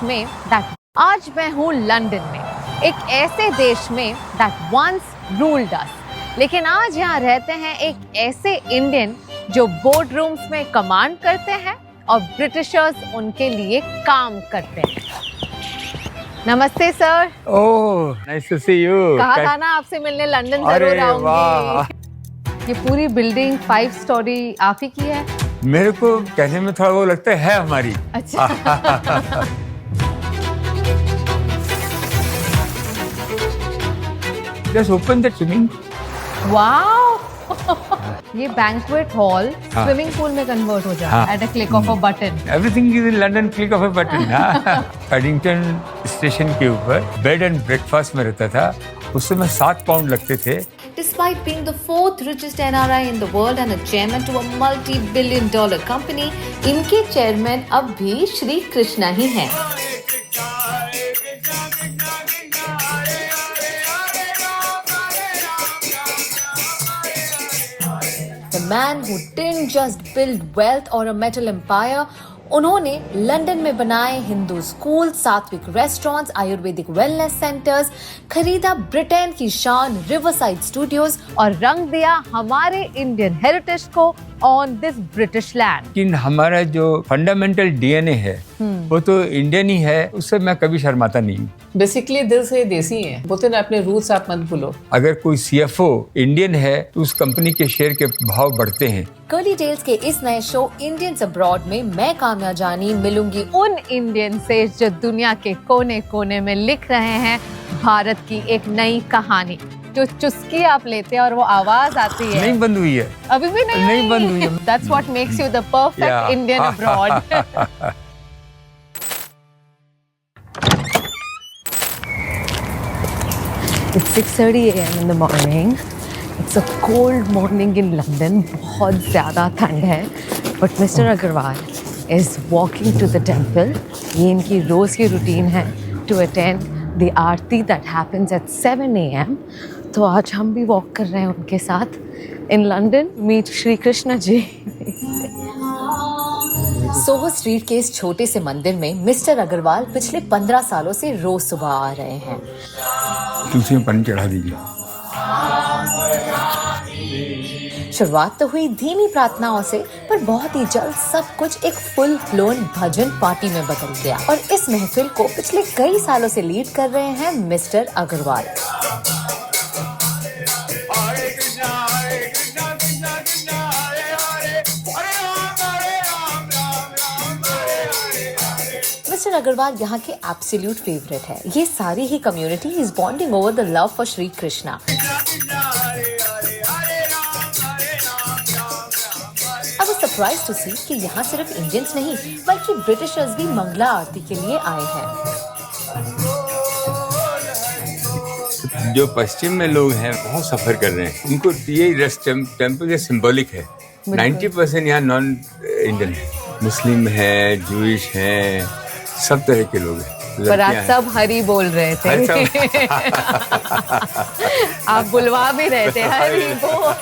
में दैट आज मैं हूँ लंदन में, एक ऐसे देश में दैट वंस रूल्ड अस। लेकिन आज यहाँ रहते हैं एक ऐसे इंडियन जो बोर्ड रूम्स में कमांड करते हैं और ब्रिटिशर्स उनके लिए काम करते हैं। नमस्ते sir. Oh, nice to see you. कहा था ना आपसे मिलने लंदन जरूर आऊंगी। ये पूरी बिल्डिंग 5 स्टोरी आप ही की है? मेरे को कहने में थोड़ा वो लगता है हमारी। अच्छा। Just open the swimming. Wow. ये बैंक्वेट हॉल स्विमिंग पूल में कन्वर्ट हो जाता है eight a click of a button. Everything is in London, click of a button। Paddington station के ऊपर बेड एंड ब्रेकफास्ट में रहता था। उस समय 7 पाउंड लगते थे। Despite being the 4th richest NRI in the world and a chairman to a multi-billion-dollar company, इनके चेयरमैन अब भी श्री कृष्णा ही हैं। The man who didn't just build wealth or a metal empire, उन्होंने लंदन में बनाए हिंदू स्कूल, सात्विक रेस्टोरेंट्स, आयुर्वेदिक वेलनेस सेंटर्स, खरीदा Britain की शान रिवरसाइड स्टूडियोज और रंग दिया हमारे इंडियन हेरिटेज को ऑन दिस ब्रिटिश लैंड। लेकिन हमारा जो फंडामेंटल डीएनए है वो तो इंडियन ही है, उससे मैं कभी शर्माता नहीं। बेसिकली दिल से देसी है, बोलते ना अपने रूट्स आप मत भूलो। अगर कोई सीएफओ इंडियन है तो उस कंपनी के शेयर के भाव बढ़ते हैं। कर्ली टेल्स के इस नए शो इंडियंस अब्रॉड में मैं काम्या जानी मिलूंगी उन इंडियन से जो दुनिया के कोने कोने में लिख रहे हैं भारत की एक नई कहानी। जो चुस्की आप लेते हैं और वो आवाज आती है, नहीं बंद हुई है, अभी भी नहीं बंद हुई है। That's what makes you the perfect Indian abroad। It's 6:30 a.m. in the morning. It's a cold morning in London. बहुत ज़्यादा ठंड है। But Mr. Agarwal is walking to the temple. ये इनकी रोज़ की रूटीन है to attend the Aarti that happens at 7 a.m. तो आज हम भी वॉक कर रहे हैं उनके साथ in London. Meet Shri Krishna ji. Soho street के इस छोटे से मंदिर में मिस्टर अग्रवाल पिछले 15 सालों से रोज सुबह आ रहे हैं। तुलसी में पानी चढ़ा दीजिए। शुरुआत तो हुई धीमी प्रार्थनाओं से, पर बहुत ही जल्द सब कुछ एक फुल फ्लोन भजन पार्टी में बदल गया और इस महफिल को पिछले कई सालों से लीड कर रहे हैं मिस्टर अग्रवाल। मिस्टर अग्रवाल यहाँ के एब्सोल्यूट फेवरेट है। ये सारी ही community is bonding over the love for Shri Krishna. I was surprised to see कि यहाँ सिर्फ इंडियंस नहीं बल्कि ब्रिटिशर्स भी मंगला आरती के लिए आए हैं। जो पश्चिम में लोग हैं बहुत सफर कर रहे हैं, उनको ये रेस्ट टेम्पल ये सिंबॉलिक है। 90% यहाँ नॉन इंडियन है, मुस्लिम है, जूइश है, सब तरह के लोग हैं। पर आप सब हरी बोल रहे थे। आप बुलवा भी रहे थे हरी बोल।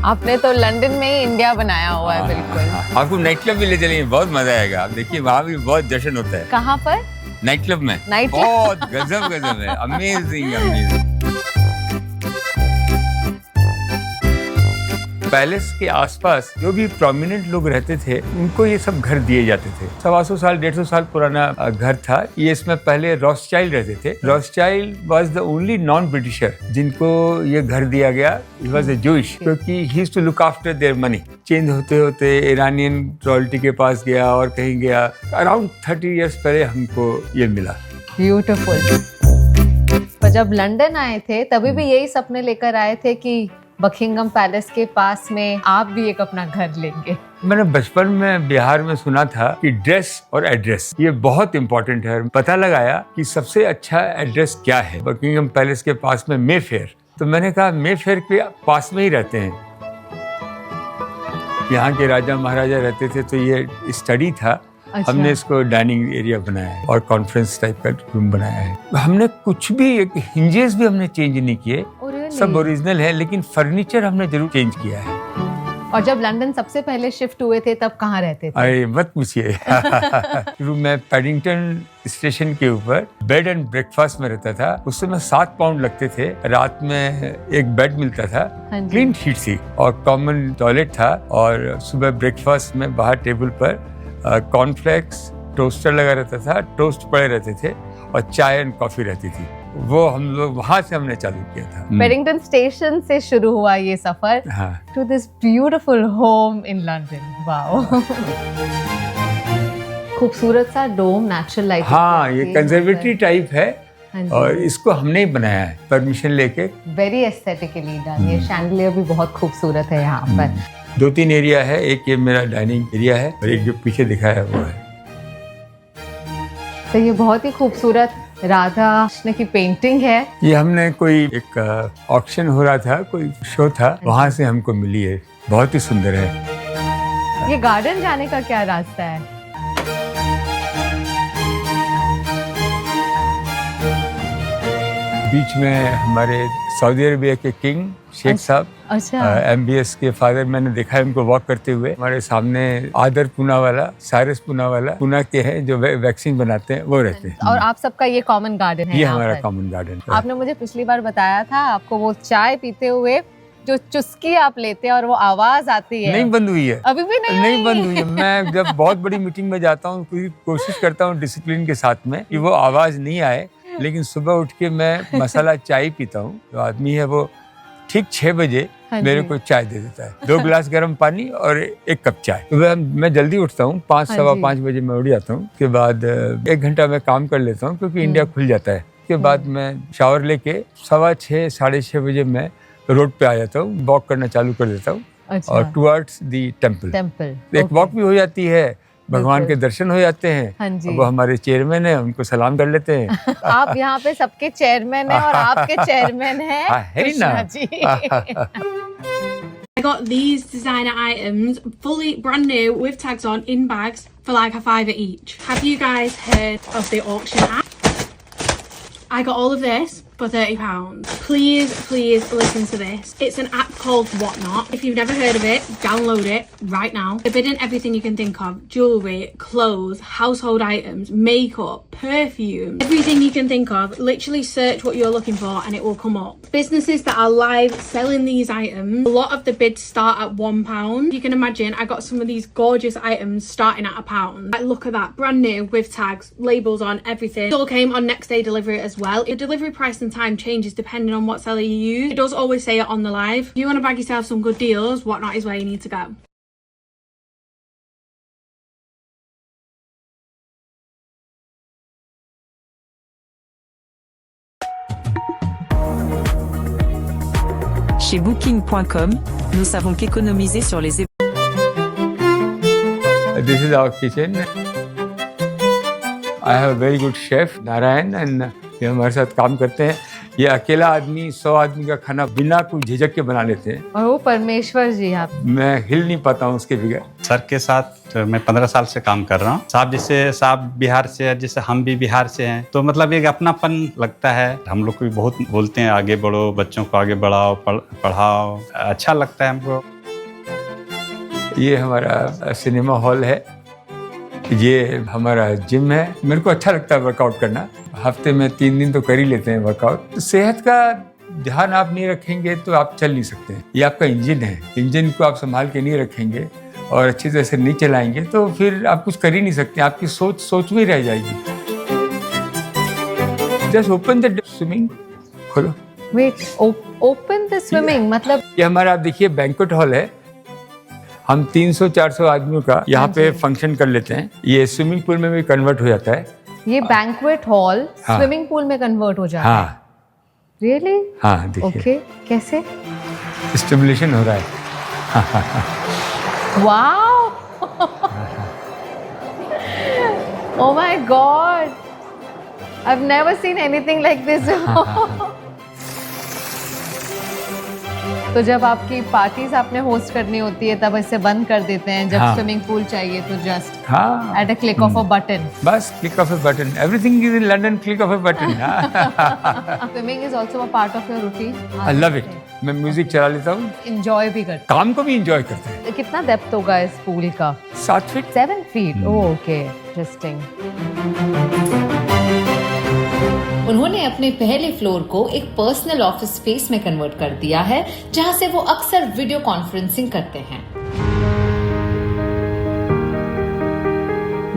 आपने तो लंदन में ही इंडिया बनाया हुआ है। बिल्कुल। आपको नाइट क्लब भी ले चलेंगे, बहुत मजा आएगा। आप देखिए वहाँ भी बहुत जश्न होता है। कहाँ पर? नाइट क्लब में नाइट क्लब? बहुत गजब है। अमेजिंग। पैलेस के आसपास जो भी प्रोमिनेंट लोग रहते थे उनको ये सब घर दिए जाते थे। 125 साल 150 साल पुराना घर था ये। इसमें पहले रॉथस्चाइल्ड रहते थे। Rothschild was the only non britisher जिनको ये घर दिया गया। ही वाज अ जूइश, क्योंकि he used to look after their money. Change होते होते ईरानियन रॉयल्टी के पास गया और कहीं गया। अराउंड 30 इयर्स पहले हमको ये मिला। ब्यूटीफुल। पर जब लंदन आए थे तभी भी यही सपने लेकर आए थे कि बकिंगम पैलेस के पास में आप भी एक अपना घर लेंगे। मैंने बचपन में बिहार में सुना था कि ड्रेस और एड्रेस ये बहुत इंपॉर्टेंट है। पता लगाया कि सबसे अच्छा एड्रेस क्या है, बकिंगम पैलेस के पास में मेफेयर। तो मैंने कहा मेफेयर के पास में ही रहते हैं। यहाँ के राजा महाराजा रहते थे, तो ये स्टडी था। अच्छा। हमने इसको डाइनिंग एरिया बनाया है और कॉन्फ्रेंस टाइप का रूम बनाया है। हमने कुछ भी हिंजेस भी हमने चेंज नहीं किए। सब ओरिजिनल है, लेकिन फर्नीचर हमने जरूर चेंज किया है। और जब लंदन सबसे पहले शिफ्ट हुए थे तब कहाँ रहते थे? अरे मत पूछिए। शुरू में पैडिंगटन स्टेशन के ऊपर बेड एंड ब्रेकफास्ट में रहता था। उस समय 7 पाउंड लगते थे। रात में एक बेड मिलता था, हाँ जी। क्लीन शीट थी और कॉमन टॉयलेट था। और सुबह ब्रेकफास्ट में बाहर टेबल पर कॉर्नफ्लेक्स, टोस्टर लगा रहता था, टोस्ट पड़े रहते थे और चाय एंड कॉफी रहती थी। वो हम लोग वहां से हमने चालू किया था। पेडिंगटन स्टेशन से शुरू हुआ ये सफर to this beautiful home in London. Wow. खूबसूरत सा डोम, नेचुरल लाइट। हाँ, ये कंजर्वेटरी टाइप है। हाँ जी। और इसको हमने ही बनाया है परमिशन लेके। Very aesthetically done. ये शैंडलियर भी बहुत खूबसूरत है यहाँ पर। 2-3 एरिया है। एक ये मेरा डाइनिंग एरिया है और एक जो पीछे दिखाया है वो है। तो ये बहुत ही खूबसूरत राधा कृष्ण की पेंटिंग है। ये हमने कोई एक ऑक्शन हो रहा था, कोई शो था, वहां से हमको मिली है। बहुत ही सुंदर है। ये गार्डन जाने का क्या रास्ता है? बीच में हमारे सऊदी अरेबिया के किंग शेख साहब, अच्छा। MBS के फादर, मैंने देखा है उनको वॉक करते हुए। हमारे सामने आदर पूनावाला, साइरस पूनावाला, पूना के हैं जो वैक्सीन बनाते हैं, वो रहते हैं। और आप सबका ये कॉमन गार्डन है? ये यहाँ हमारा पर। कॉमन गार्डन है। आपने मुझे पिछली बार बताया था आपको वो चाय पीते हुए जो चुस्की आप लेते हैं और वो आवाज आती है, नहीं बंद हुई है। अभी भी नहीं बंद हुई है। मैं जब बहुत बड़ी मीटिंग में जाता हूँ, पूरी कोशिश करता हूँ डिसिप्लिन के साथ में कि वो आवाज नहीं आए, लेकिन सुबह उठ के मैं मसाला चाय पीता हूँ। तो आदमी है वो ठीक 6 बजे मेरे को चाय दे देता है। 2 गिलास गर्म पानी और 1 कप चाय। तो मैं जल्दी उठता हूँ, 5 सवा 5 बजे मैं उठ जाता हूँ। उसके बाद 1 घंटा मैं काम कर लेता हूँ, क्योंकि इंडिया खुल जाता है। उसके बाद मैं शावर लेके 6:15 साढ़े 6 बजे मैं रोड पे आ जाता हूँ, वॉक करना चालू कर देता हूँ। अच्छा। और टुवर्ड्स दी टेम्पल एक वॉक भी हो जाती है, भगवान के दर्शन हो जाते हैं। हाँ जी। वो हमारे चेयरमैन है, उनको सलाम कर लेते हैं। आप यहाँ पे सबके चेयरमैन हैं और आपके चेयरमैन हैं है ही ना। Krishna ji. I got these designer items fully brand new with tags on in bags for like a £5 each. Have you guys heard of the auction app? I got all of this for £30. Please listen to this. It's an app called Whatnot. If you've never heard of it, download it right now. They're bidding everything you can think of. Jewellery, clothes, household items, makeup, perfume, everything you can think of. Literally search what you're looking for and it will come up. Businesses that are live selling these items, a lot of the bids start at £1. You can imagine I got some of these gorgeous items starting at £1. Like, look at that, brand new with tags, labels on, everything. It all came on next day delivery as well. Your delivery price and time changes depending on what seller you use. It does always say it on the live. If you want to bag yourself some good deals, Whatnot is where you need to go. Chez Booking.com, nous savons qu'économiser sur les This is our kitchen. I have a very good chef, Narayan, and ये हमारे साथ काम करते हैं। ये अकेला आदमी 100 आदमी का खाना बिना कोई झिझक के बना लेते हैं। और वो परमेश्वर जी आप। मैं हिल नहीं पाता हूँ उसके बगैर। सर के साथ मैं 15 साल से काम कर रहा हूँ। साहब बिहार से है, जैसे हम भी बिहार से हैं, तो मतलब एक अपनापन लगता है। हम लोग को भी बहुत बोलते हैं आगे बढ़ो, बच्चों को आगे बढ़ाओ, पढ़ाओ, अच्छा लगता है हमको। ये हमारा सिनेमा हॉल है, ये हमारा जिम है। मेरे को अच्छा लगता है वर्कआउट करना। हफ्ते में 3 दिन तो कर ही लेते हैं वर्कआउट। सेहत का ध्यान आप नहीं रखेंगे तो आप चल नहीं सकते। ये आपका इंजन है, इंजन को आप संभाल के नहीं रखेंगे और अच्छी तरह से नहीं चलाएंगे तो फिर आप कुछ कर ही नहीं सकते। आपकी सोच में रह जाएगी। जस्ट ओपन द स्विमिंग, खोलो। वेट, ओपन द स्विमिंग मतलब? ये हमारा, आप देखिए, बैंक्वेट हॉल है। हम 300-400 आदमियों का यहाँ पे फंक्शन कर लेते हैं। ये स्विमिंग पूल में भी कन्वर्ट हो जाता है। ये बैंक्वेट हॉल हाँ। स्विमिंग पूल में कन्वर्ट हो जाता है? हाँ। रियली? हाँ, देखिए। ओके, कैसे? स्टिमुलेशन हो रहा है। Wow! Oh my God! I've never seen anything like this. तो जब आपकी पार्टीज आपने होस्ट करनी होती है तब इसे बंद कर देते हैं, जब हाँ। स्विमिंग पूल चाहिए तो जस्ट हाँ at a click of a button. बस click of a button, everything is in London, click of a button. Swimming is also a part of your routine. I love it. मैं music चला लेता हूँ, enjoy भी करते काम को भी इंजॉय करते हैं। हैं। कितना डेप्थ होगा इस पूल का? 7 फीट। 7 feet। Okay, interesting. उन्होंने अपने पहले फ्लोर को एक पर्सनल ऑफिस स्पेस में कन्वर्ट कर दिया है, जहां से वो अक्सर वीडियो कॉन्फ्रेंसिंग करते हैं।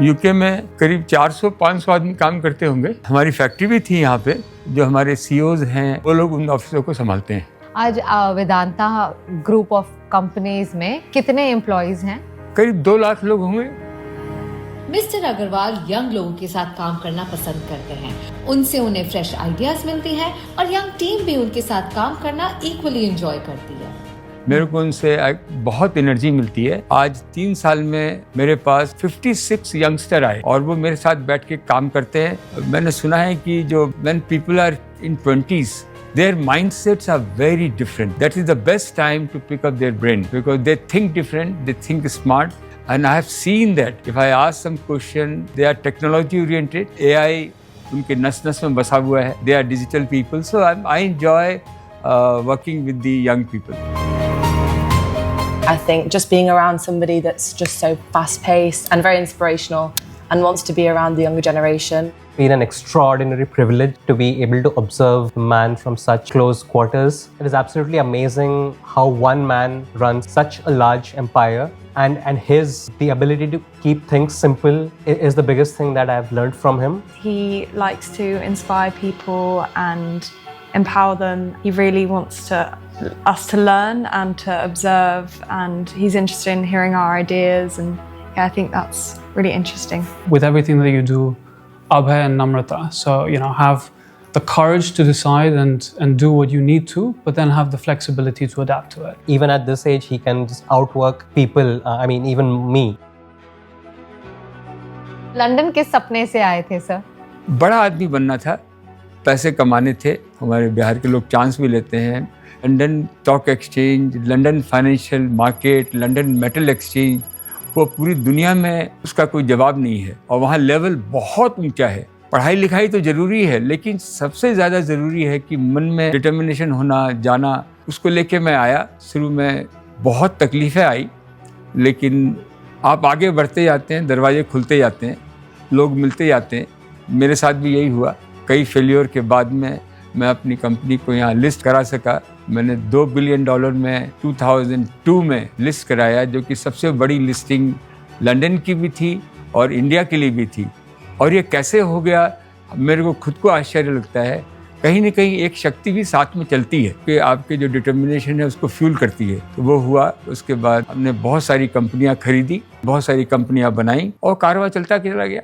यूके में करीब 400-500 आदमी काम करते होंगे। हमारी फैक्ट्री भी थी यहाँ पे, जो हमारे सीईओज हैं वो लोग उन ऑफिसों को संभालते हैं। आज वेदांता ग्रुप ऑफ कंपनीज में कितने एम्प्लॉइज हैं? करीब 2 लाख लोग होंगे। मिस्टर अग्रवाल यंग लोगों के साथ काम करना पसंद करते हैं। उनसे उन्हें फ्रेश आइडियाज मिलती हैं और यंग टीम भी उनके साथ काम करना इक्वली एंजॉय करती है। मेरे को उनसे बहुत एनर्जी मिलती है। आज 3 साल में मेरे पास 56 यंगस्टर आए और वो मेरे साथ बैठ के काम करते हैं। मैंने सुना है कि जो when people are in 20s, their mindsets are very different. That is the best time to pick up their brain because they think different, they think smart. And I have seen that if I ask some question, they are technology oriented. AI उनके नस-नस में बसा हुआ है. They are digital people. So I enjoy working with the young people. I think just being around somebody that's just so fast-paced and very inspirational and wants to be around the younger generation. Been an extraordinary privilege to be able to observe a man from such close quarters. It is absolutely amazing how one man runs such a large empire, and the ability to keep things simple is the biggest thing that I've learned from him. He likes to inspire people and empower them. He really wants us to learn and to observe, and he's interested in hearing our ideas, and yeah, I think that's really interesting. With everything that you do, Abhay and Namrata, so have the courage to decide and do what you need to, but then have the flexibility to adapt to it. Even at this age, he can just outwork people, even me. London किस सपने से आए थे sir? बड़ा आदमी बनना था, पैसे कमाने थे। हमारे बिहार के लोग चांस भी लेते हैं। London stock exchange, London financial market, London metal exchange, वो पूरी दुनिया में उसका कोई जवाब नहीं है और वहाँ लेवल बहुत ऊंचा है। पढ़ाई लिखाई तो ज़रूरी है, लेकिन सबसे ज़्यादा ज़रूरी है कि मन में डिटर्मिनेशन होना, जाना। उसको लेके मैं आया। शुरू में बहुत तकलीफ़ें आई, लेकिन आप आगे बढ़ते जाते हैं, दरवाजे खुलते जाते हैं, लोग मिलते जाते हैं। मेरे साथ भी यही हुआ। कई फेल्योर के बाद में मैं अपनी कंपनी को यहाँ लिस्ट करा सका। मैंने $2 बिलियन में 2002 में लिस्ट कराया, जो कि सबसे बड़ी लिस्टिंग लंदन की भी थी और इंडिया के लिए भी थी। और ये कैसे हो गया, मेरे को खुद को आश्चर्य लगता है। कहीं ना कहीं एक शक्ति भी साथ में चलती है कि आपके जो डिटर्मिनेशन है उसको फ्यूल करती है। तो वो हुआ। उसके बाद हमने बहुत सारी कंपनियां खरीदी, बहुत सारी कंपनियां बनाई और कारवां चलता चला गया।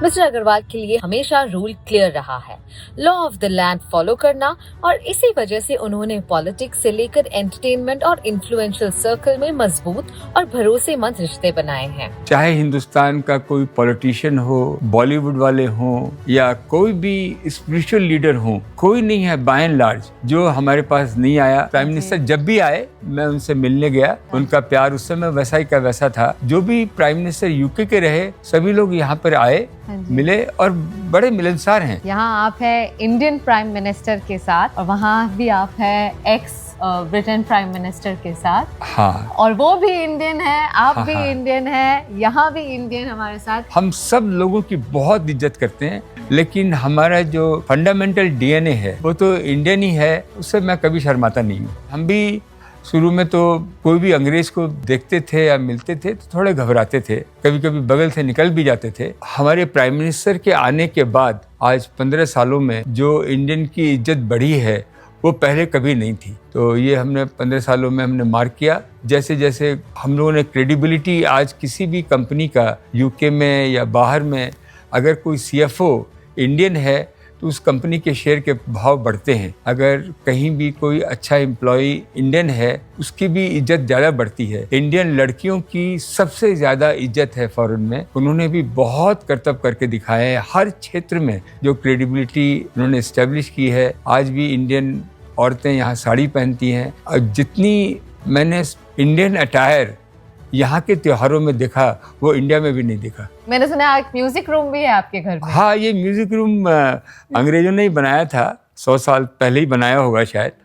मिस्टर अग्रवाल के लिए हमेशा रूल क्लियर रहा है, law of the land follow करना, और इसी वजह से उन्होंने पॉलिटिक्स से लेकर एंटरटेनमेंट और इन्फ्लुएंशियल सर्कल में मजबूत और भरोसेमंद रिश्ते बनाए हैं। चाहे हिंदुस्तान का कोई पॉलिटिशियन हो, बॉलीवुड वाले हों या कोई भी स्पिरिचुअल लीडर हो, कोई नहीं है बाय एंड लार्ज जो हमारे पास नहीं आया। प्राइम मिनिस्टर जब भी आए मैं उनसे मिलने गया। उनका प्यार उस समय वैसा ही का वैसा था। जो भी प्राइम मिनिस्टर यूके के रहे, सभी लोग यहाँ पर आए, मिले और बड़े मिलनसार हैं। यहाँ आप है इंडियन प्राइम मिनिस्टर के साथ और वहाँ भी आप है एक्स ब्रिटेन प्राइम मिनिस्टर के साथ। हाँ, और वो भी इंडियन है, आप भी हाँ। इंडियन है, यहाँ भी इंडियन हमारे साथ। हम सब लोगों की बहुत इज्जत करते हैं, लेकिन हमारा जो फंडामेंटल डीएनए है वो तो इंडियन ही है। उससे मैं कभी शर्माता नहीं हूँ। हम भी शुरू में तो कोई भी अंग्रेज को देखते थे या मिलते थे तो थोड़े घबराते थे, कभी कभी बगल से निकल भी जाते थे। हमारे प्राइम मिनिस्टर के आने के बाद आज 15 सालों में जो इंडियन की इज्जत बढ़ी है वो पहले कभी नहीं थी। तो ये हमने 15 सालों में हमने मार्क किया। जैसे जैसे हम लोगों ने क्रेडिबिलिटी, आज किसी भी कंपनी का यूके में या बाहर में अगर कोई सीएफओ इंडियन है तो उस कंपनी के शेयर के भाव बढ़ते हैं। अगर कहीं भी कोई अच्छा एम्प्लॉई इंडियन है उसकी भी इज्जत ज़्यादा बढ़ती है। इंडियन लड़कियों की सबसे ज़्यादा इज्जत है फॉरेन में। उन्होंने भी बहुत करतब करके दिखाए हैं। हर क्षेत्र में जो क्रेडिबिलिटी उन्होंने इस्टेब्लिश की है, आज भी इंडियन औरतें यहाँ साड़ी पहनती हैं, और जितनी मैंने इंडियन अटायर यहाँ के त्योहारों में देखा वो इंडिया में भी नहीं देखा। मैंने सुना एक म्यूजिक रूम भी है आपके घर में। हाँ, ये म्यूजिक रूम अंग्रेजों ने ही बनाया था, 100 साल पहले ही बनाया होगा शायद।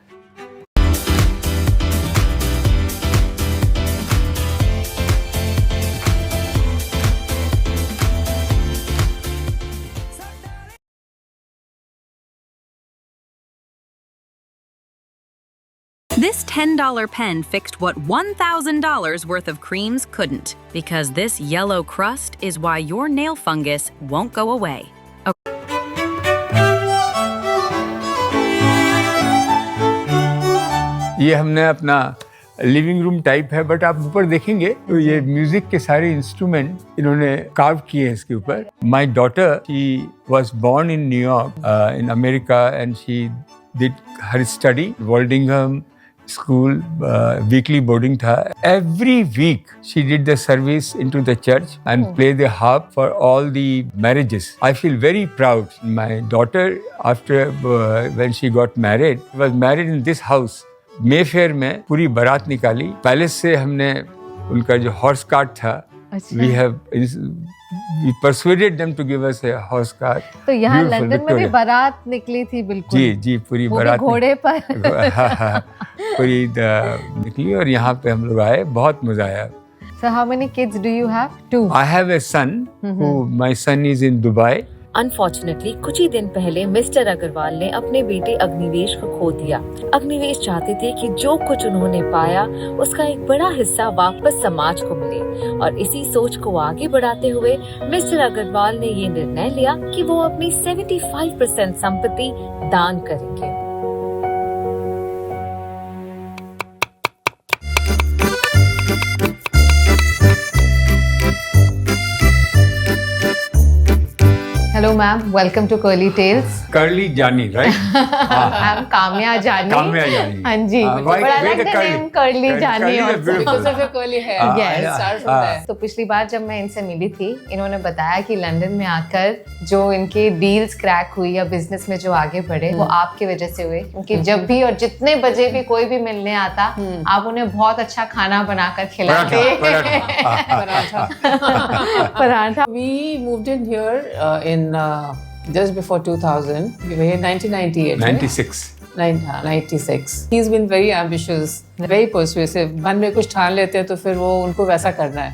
This $10 pen fixed what $1,000 worth of creams couldn't, because this yellow crust is why your nail fungus won't go away. ये हमने अपना लिविंग रूम टाइप है, बट आप ऊपर देखेंगे तो ये म्यूजिक के सारे इंस्ट्रूमेंट इन्होंने कार्व किए हैं इसके ऊपर। My daughter, she was born in New York in America, and she did her study Woldingham school, weekly boarding था। Every week she did the service into the church and play the harp for all the marriages. I feel very proud. My daughter after when she got married, was married in this house. Mayfair में पूरी बारात निकाली। Palace से हमने उनका जो horse cart था, we persuaded them to give us a horse cart. तो यहाँ लंदन में भी बारात निकली थी बिल्कुल। जी, पूरी बारात घोड़े पर। हाँ, पूरी निकली और यहाँ पे हम लोग आए, बहुत मजा आया। So how many kids do you have? 2. I have a son my son is in Dubai. Unfortunately कुछ ही दिन पहले मिस्टर अग्रवाल ने अपने बेटे अग्निवेश को खो दिया। अग्निवेश चाहते थे कि जो कुछ उन्होंने पाया उसका एक बड़ा हिस्सा वापस समाज को मिले, और इसी सोच को आगे बढ़ाते हुए मिस्टर अग्रवाल ने ये निर्णय लिया कि वो अपनी 75% संपत्ति दान करेंगे। Hello ma'am, welcome to Curly Tales. Curly Jani, right? I'm Kamya Jani. Kamya Jani. हाँ जी। Why But I like the the curly? name Curly Jani Curly is also. beautiful. Because of your curly hair. Yes. It starts from there. तो पिछली बार जब मैं इनसे मिली थी, इन्होंने बताया कि लंदन में आकर जो इनके डील्स क्रैक हुई या बिजनेस में जो आगे बढ़े वो आपकी वजह से हुए, क्योंकि जब भी और जितने बजे भी कोई भी मिलने आता आप उन्हें बहुत अच्छा खाना बनाकर खिलाते। Paratha. We moved in here in just before 2000. We were here in 1998. 96. 96. He's been very ambitious, very persuasive. मन में कुछ ठान लेते हैं तो फिर वो उनको वैसा करना है।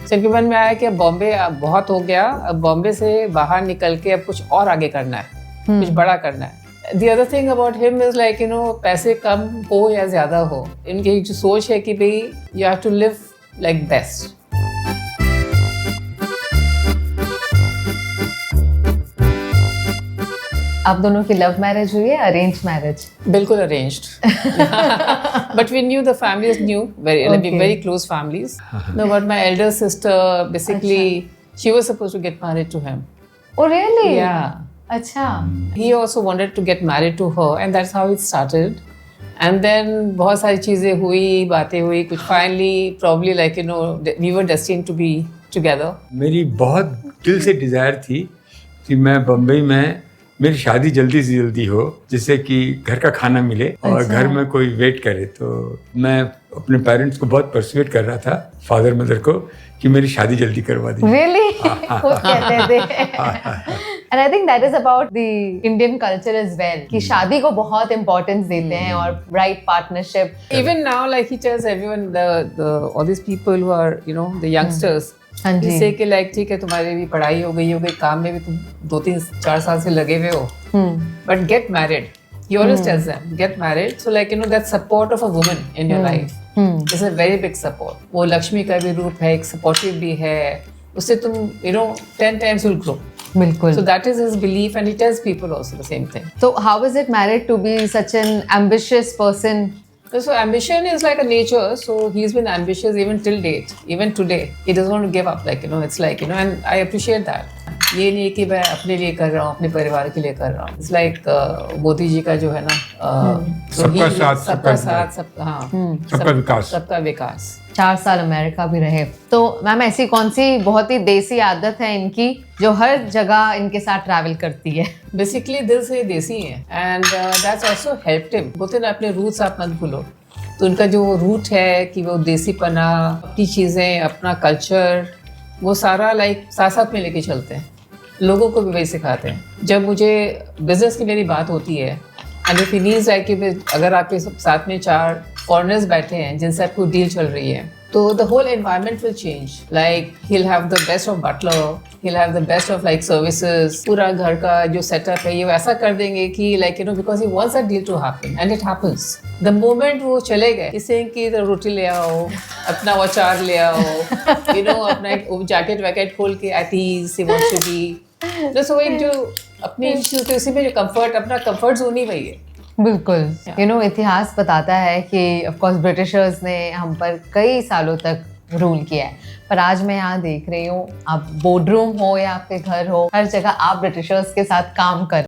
तो इनके मन में आया कि अब बॉम्बे बहुत हो गया, अब बॉम्बे से बाहर निकल के अब कुछ और आगे करना है, कुछ बड़ा करना है। The other thing about him is like, you know, पैसे कम हो या ज़्यादा हो, इनकी जो सोच है कि भाई you have to live like best. आप दोनों की लव मैरिज हुई है, अरेंज मैरिज? बिल्कुल arranged, but we knew the families knew very close families. No, but my elder sister basically she was supposed to get married to him. Oh really? Yeah. अच्छा. He also wanted to get married to her, and that's how it started. And then बहुत सारी चीजें हुई, बातें हुई, कुछ finally probably like, you know, we were destined to be together. मेरी बहुत दिल से डिजायर थी कि मैं बम्बई में मेरी शादी जल्दी से जल्दी हो, जिससे कि घर का खाना मिले और घर में कोई वेट करे। तो मैं अपने पेरेंट्स को बहुत परसुएट कर रहा था, फादर मदर को, कि मेरी शादी जल्दी करवा दी। Really? खुद कहते थे। And I think that is about the Indian culture as well, कि शादी को बहुत importance देते हैं और right partnership. Even now, like he tells everyone, all these people who are, you know, the youngsters. जी। से कि लाइक ठीक है, तुम्हारी भी पढ़ाई हो गई, काम में भी तुम 2-3-4 साल से लगे हुए हो, but get married. He always tells them, get married. So like, you know, that support of a woman in your life is a very big support. वो लक्ष्मी का भी रूप है, एक supportive भी है, उससे तुम, you know, 10 times you'll grow. बिल्कुल. So that is his belief, and he tells people also the same thing. So how is it married to be such an ambitious person? So ambition is like a nature. So he's been ambitious even till date, even today. He doesn't want to give up. Like, you know, it's like, you know, and I appreciate that. ये नहीं कि मैं अपने लिए कर रहा हूँ, अपने परिवार के लिए कर रहा हूँ। इट्स लाइक मोदी जी का जो है ना सबका साथ, सबका साथ, सबका विकास। सबका विकास। 4 साल अमेरिका भी रहे। तो मैम ऐसी कौन सी बहुत ही देसी आदत है इनकी जो हर जगह इनके साथ ट्रैवल करती है? बेसिकली दिल से देसी है and that's also helped him. बोलते ना अपने रूट्स आप मत भूलो, तो उनका जो रूट है कि वो देसीपना, अपनी चीज़ें, अपना कल्चर, वो सारा लाइक साथ साथ में लेके चलते हैं। लोगों को भी वही सिखाते हैं। जब मुझे बिजनेस की मेरी बात होती है and if he needs like कि अगर आपके साथ में 4 फॉरेनर्स बैठे हैं जिनसे आपको डील चल रही है, तो the whole environment will change. Like he will have the best of butler, he will have the best of like services. पूरा घर का जो सेटअप है ये वैसा कर देंगे कि like you know because he wants that deal to happen and it happens. The moment वो चले गए, इसे कि रोटी ले आओ, अपना अचार ले आओ, यू नो अपना जैकेट वैकेट खोल के at ease he wants to be. तो एक जो अपनी उसी में जो कंफर्ट, अपना कंफर्ट जोन ही वही है। बिल्कुल। यू नो इतिहास बताता है कि ऑफ कोर्स ब्रिटिशर्स ने हम पर कई सालों तक रूल किया है, पर आज मैं यहाँ देख रही हूँ, आप बोर्ड रूम हो या आपके घर हो, हर जगह आप ब्रिटिशर्स के साथ काम कर